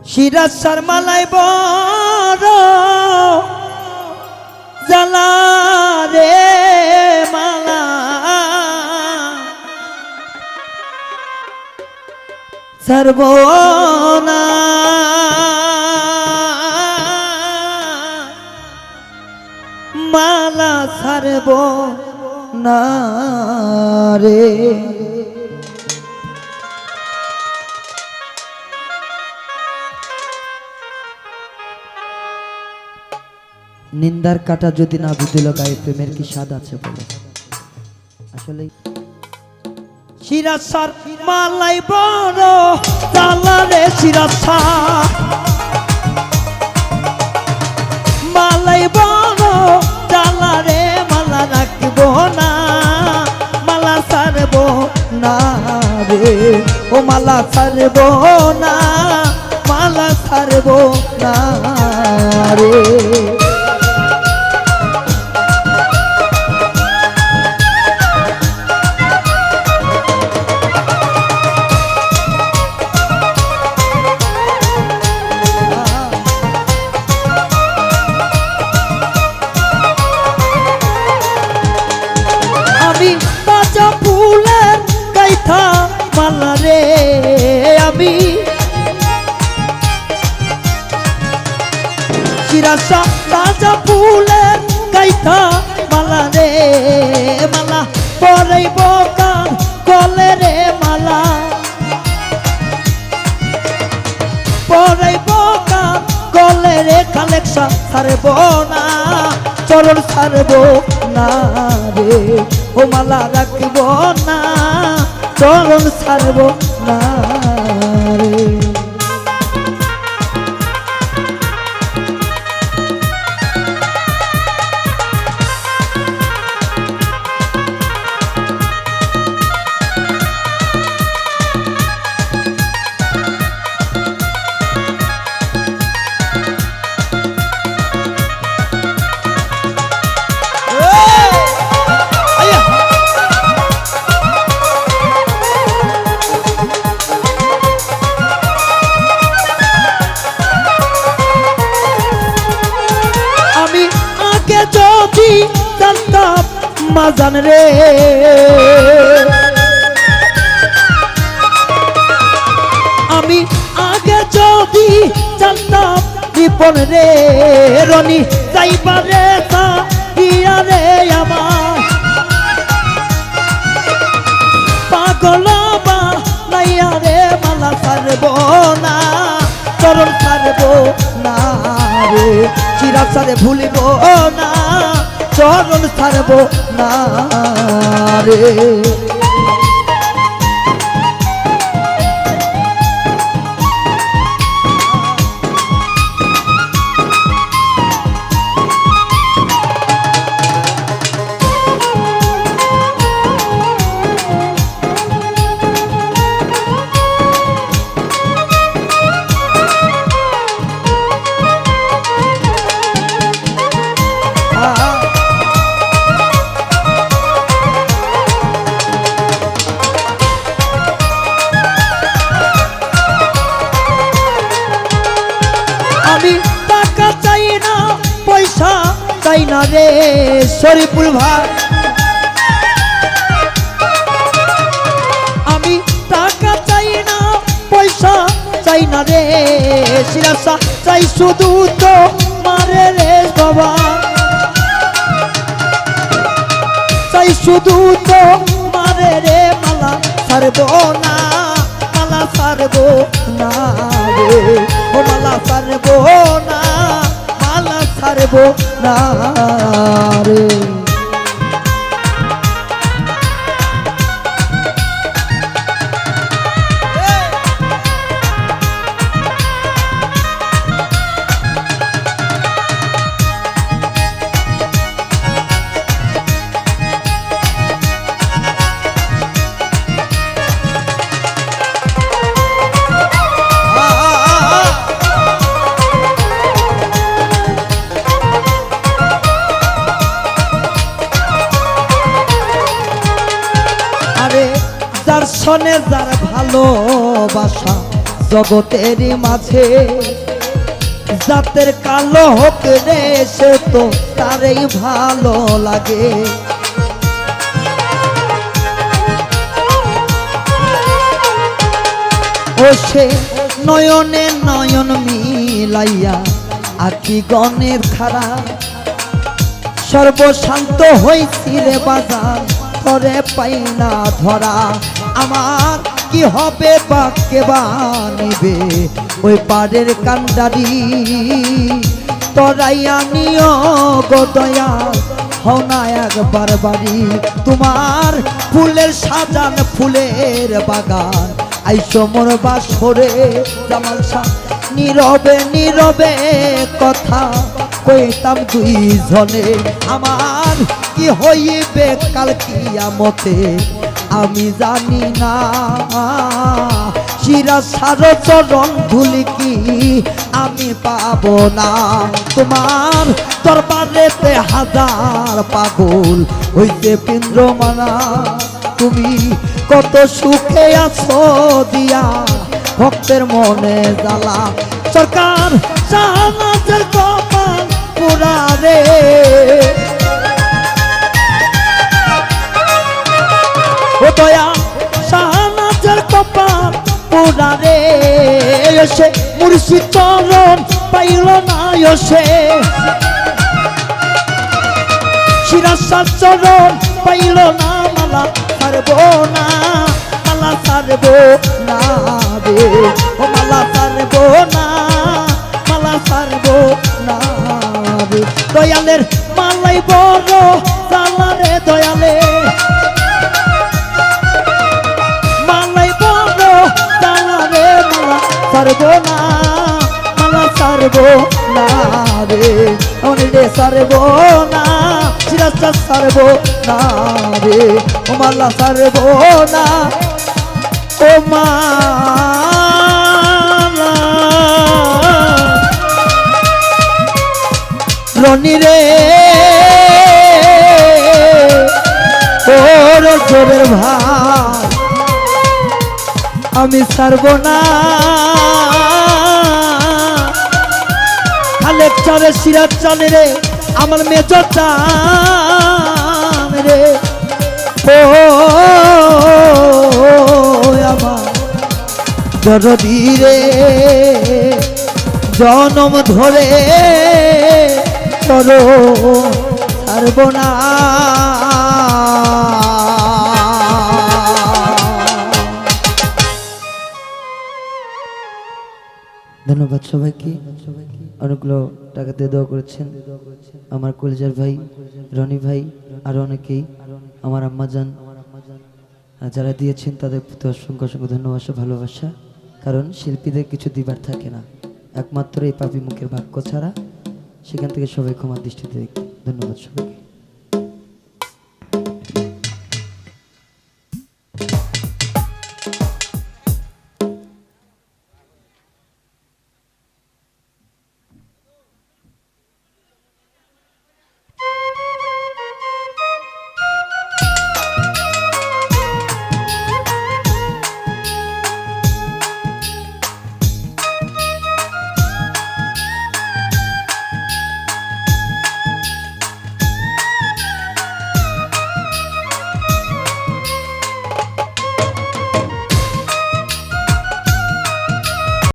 শিরাসার মালাই বড় জ্বালা রে মালা সর্বনা মালা সর্বনা রে নিন্দার কাটা যদি না বিঁধিল গায়ে প্রেমের কি স্বাদ আছে বলে আসলে শিরাসার মালাই বড় জ্বালা রে শিরাসার মালাই বড় জ্বালা রে মালা রাখব না মালা ছাড়ব না রে ও মালা ছাড়ব না মালা ছাড়ব না রে তাজা ফুলের গাইথা মালা রে আমি শিরাসা তাজা ফুলের গাইথা মালা রে মালা পরাইব কার গলে রে মালা পরাইব কার গলে রে কালেকশন ছাড়ব না চরণ ছাড়ব না রে ও মালা রাখব না চরণ ছাড়ব না রে যদি জানতাম মাজান রে আমি আগে যদি জানতাম রিপন রে রনি যাইবারে তা দিয়া রে আমার পাগল বা নাইয়া রে মালা ছাড়ব না চরণ ছাড়ব না রে শিরাসারে ভুলিব না চরণ ছাড়ব না রে আমি টাকা চাই না পয়সা চাই না রে শরীফুল ভাই আমি টাকা চাই না পয়সা চাই না রে শিরাসা চাই শুধু তো মারে রে বাবা চাই শুধু তো মারে রে মালা ছাড়ব না মালা ছাড়ব না রে ও মালা ছাড়ব না মালা ছাড়ব না রে সনে যার ভালোবাসা জগতের মাঝে জাতের কালো হোক রে সে তো তারই ভালো লাগে। ও সে নয়নে নয়ন মিলাইয়া আখি গণের ধারা সর্বশান্ত হইছি রে বাজার করে পাই না ধরা। আমার কি হবে বা কে বানিবে ওই পাড়ের কান্ডারি তরাইয়া নিও গো দয়াল হও না একবার বাড়ি। তোমার ফুলের সাজান ফুলের বাগান আইসো মোর বাসরে জামাল শাহ নীরবে নীরবে কথা কইতাম দুইজনে। আমার কি হইবে কাল কিয়ামতে আমি জানি না। শিরা সার চরণ ধুলি কি আমি পাবো না। তোমার দরবারেতে হাজার পাগল হইতে পিন্দ্রমানা। তুমি কত সুখে আছো দিয়া ভক্তের মনে জ্বালা। সরকার শাহনাজের কপাল পোড়া রে ও দয়া শাহনাজের কপাল পোড়া রে। সে মুর্শিদ চরণ পাইল না সে শিরাসার চরণ পাইল না। মালা ছাড়বো না মালা ছাড়বো না রে ও মালা ছাড়বো না মালা ছাড়বো না রে। দয়ালের মালাই বড় জালা রে দয়ালে মালাই বড় জালা রে। মালা ছাড়বো না মালা ছাড়বো না রে অনিলে ছাড়বো না শিরাসা ছাড়বো না রে ও মালা ছাড়বো না ও মালা রনি রে ওর জোরের ভাই আমি ছাড়বো না। খালেক চারে সিরাজ চানে রে আমার মেজর চান রে ও আমার দরদি রে জনম ধরে চলো ছাড়বো না। ধন্যবাদ সবাইকে। অনেকগুলো টাকা দিয়ে দোয়া করেছেন আমার কলেজের ভাই রনি ভাই আর অনেকেই আমার আম্মাজান যারা দিয়েছেন তাদের প্রতি অসংখ্য অসংখ্য ধন্যবাদ ভালোবাসা। কারণ শিল্পীদের কিছু দিবার থাকে না, একমাত্র এই পাপি মুখের বাক্য ছাড়া। সেখান থেকে সবাই ক্ষমার দৃষ্টিতে দেখি। ধন্যবাদ সবাইকে।